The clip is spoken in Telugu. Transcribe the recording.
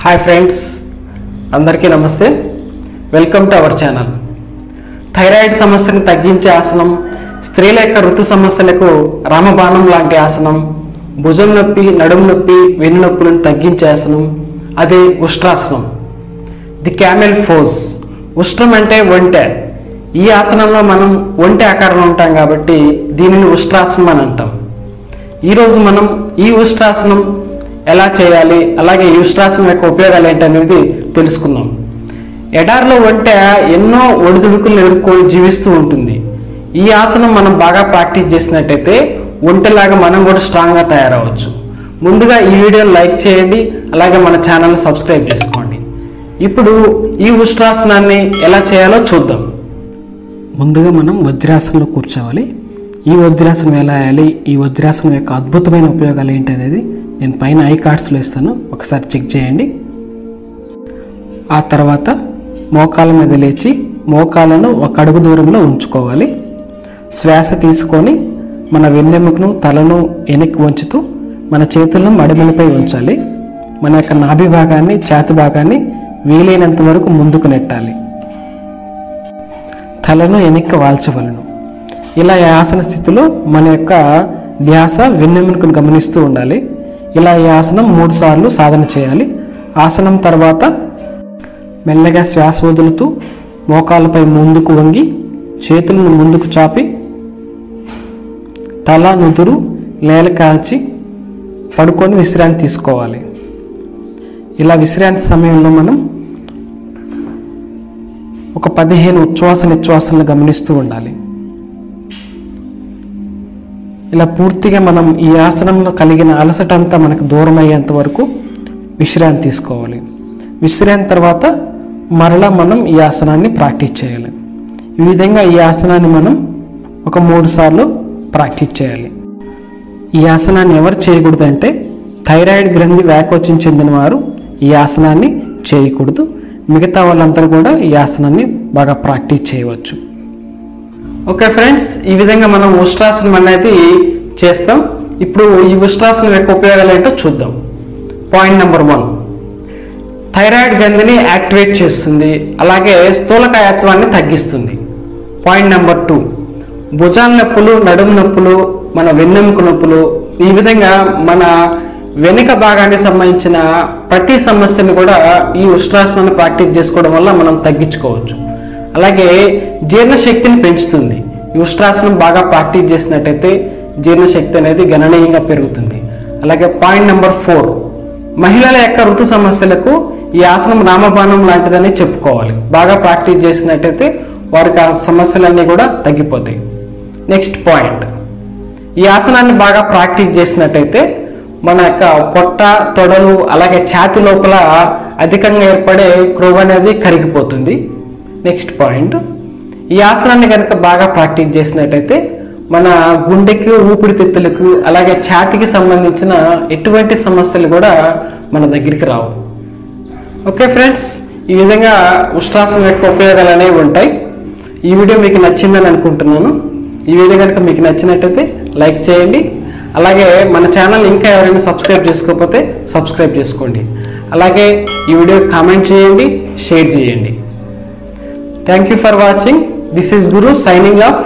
హాయ్ ఫ్రెండ్స్, అందరికీ నమస్తే. Welcome to our channel. Thyroid సమస్యను తగ్గించే ఆసనం, స్త్రీల యొక్క ఋతు సమస్యలకు రామబాణం లాంటి ఆసనం, భుజం నొప్పి, నడుము నొప్పి, వెన్ను నొప్పులను తగ్గించే ఆసనం అదే ఉష్ట్రాసనం, ది క్యామెల్ పోజ్. ఉష్ట్రం అంటే ఒంటె. ఈ ఆసనంలో మనం ఒంటె ఆకారంలో ఉంటాం కాబట్టి దీనిని ఉష్ట్రాసనం అని అంటాం. ఈరోజు మనం ఈ ఉష్ట్రాసనం ఎలా చేయాలి, అలాగే ఈ ఉష్ట్రాసనం యొక్క ఉపయోగాలు ఏంటనేది తెలుసుకుందాం. ఎడారిలో ఒంటె ఎన్నో ఒడిదుడుకులను ఎదుర్కొని జీవిస్తూ ఉంటుంది. ఈ ఆసనం మనం బాగా ప్రాక్టీస్ చేసినట్టయితే ఒంటెలాగా మనం కూడా స్ట్రాంగ్గా తయారవచ్చు. ముందుగా ఈ వీడియోని లైక్ చేయండి, అలాగే మన ఛానల్ని సబ్స్క్రైబ్ చేసుకోండి. ఇప్పుడు ఈ ఉష్ట్రాసనాన్ని ఎలా చేయాలో చూద్దాం. ముందుగా మనం వజ్రాసనంలో కూర్చోవాలి. ఈ వజ్రాసనం ఎలా వేయాలి, ఈ వజ్రాసనం యొక్క అద్భుతమైన ఉపయోగాలు ఏంటి అనేది నేను పైన ఐ కార్డ్స్లో ఇస్తాను, ఒకసారి చెక్ చేయండి. ఆ తర్వాత మోకాల మీద లేచి మోకాలను ఒక అడుగు దూరంలో ఉంచుకోవాలి. శ్వాస తీసుకొని మన వెన్నెముకను, తలను వెనక్కి వంచుతూ మన చేతులను మడిమలపై ఉంచాలి. మన యొక్క నాభి భాగాన్ని, ఛాతి భాగాన్ని వీలైనంత వరకు ముందుకు నెట్టాలి. తలను వెనక్కి వాల్చవలను. ఇలా ఈ ఆసన స్థితిలో మన యొక్క ధ్యాస వెన్నెముకను గమనిస్తూ ఉండాలి. ఇలా ఈ ఆసనం 3 సార్లు సాధన చేయాలి. ఆసనం తర్వాత మెల్లగా శ్వాస వదులుతూ మోకాలపై ముందుకు వంగి చేతులను ముందుకు చాపి తల, నుదురు నేల కాల్చి పడుకొని విశ్రాంతి తీసుకోవాలి. ఇలా విశ్రాంతి సమయంలో మనం ఒక 15 ఉచ్ఛ్వాస నిశ్వాసాలను గమనిస్తూ ఉండాలి. ఇలా పూర్తిగా మనం ఈ ఆసనంలో కలిగిన అలసట అంతా మనకు దూరం అయ్యేంత వరకు విశ్రాంతి తీసుకోవాలి. విశ్రాంతి తర్వాత మరలా మనం ఈ ఆసనాన్ని ప్రాక్టీస్ చేయాలి. ఈ విధంగా ఈ ఆసనాన్ని మనం ఒక 3 సార్లు ప్రాక్టీస్ చేయాలి. ఈ ఆసనాన్ని ఎవరు చేయకూడదు అంటే థైరాయిడ్ గ్రంథి వ్యాకోచం చెందిన వారు ఈ ఆసనాన్ని చేయకూడదు. మిగతా వాళ్ళందరూ కూడా ఈ ఆసనాన్ని బాగా ప్రాక్టీస్ చేయవచ్చు. ఓకే ఫ్రెండ్స్, ఈ విధంగా మనం ఉష్ట్రాసనం అనేది చేస్తాం. ఇప్పుడు ఈ ఉష్ట్రాసనం యొక్క ఉపయోగాలు ఏంటో చూద్దాం. పాయింట్ నెంబర్ 1, థైరాయిడ్ గ్రంథిని యాక్టివేట్ చేస్తుంది, అలాగే స్థూలకాయత్వాన్ని తగ్గిస్తుంది. పాయింట్ నెంబర్ 2, భుజాల నొప్పులు, నడుము నొప్పులు, మన వెన్నెముక నొప్పులు, ఈ విధంగా మన వెనుక భాగానికి సంబంధించిన ప్రతి సమస్యను కూడా ఈ ఉష్ట్రాసనాన్ని ప్రాక్టీస్ చేసుకోవడం వల్ల మనం తగ్గించుకోవచ్చు. అలాగే జీర్ణశక్తిని పెంచుతుంది. ఈ ఉష్ట్రాసనం బాగా ప్రాక్టీస్ చేసినట్టయితే జీర్ణశక్తి అనేది గణనీయంగా పెరుగుతుంది. అలాగే పాయింట్ నెంబర్ 4, మహిళల యొక్క ఋతు సమస్యలకు ఈ ఆసనం రామబాణం లాంటిదని చెప్పుకోవాలి. బాగా ప్రాక్టీస్ చేసినట్టయితే వారికి ఆ సమస్యలన్నీ కూడా తగ్గిపోతాయి. నెక్స్ట్ పాయింట్, ఈ ఆసనాన్ని బాగా ప్రాక్టీస్ చేసినట్టయితే మన యొక్క పొట్ట, తొడలు, అలాగే ఛాతి లోపల అధికంగా ఏర్పడే క్రొవ్వు అనేది కరిగిపోతుంది. నెక్స్ట్ పాయింట్, ఈ ఆసనాన్ని కనుక బాగా ప్రాక్టీస్ చేసినట్టయితే మన గుండెకి, ఊపిరితిత్తులకు, అలాగే ఛాతికి సంబంధించిన ఎటువంటి సమస్యలు కూడా మన దగ్గరికి రావు. ఓకే ఫ్రెండ్స్, ఈ విధంగా ఉష్ట్రాసనం యొక్క ఉపయోగాలు అనేవి ఉంటాయి. ఈ వీడియో మీకు నచ్చిందని అనుకుంటున్నాను. ఈ వీడియో కనుక మీకు నచ్చినట్టయితే లైక్ చేయండి. అలాగే మన ఛానల్ ఇంకా ఎవరైనా సబ్స్క్రైబ్ చేసుకోకపోతే సబ్స్క్రైబ్ చేసుకోండి. అలాగే ఈ వీడియో కామెంట్ చేయండి, షేర్ చేయండి. Thank you for watching. This is Guru signing off.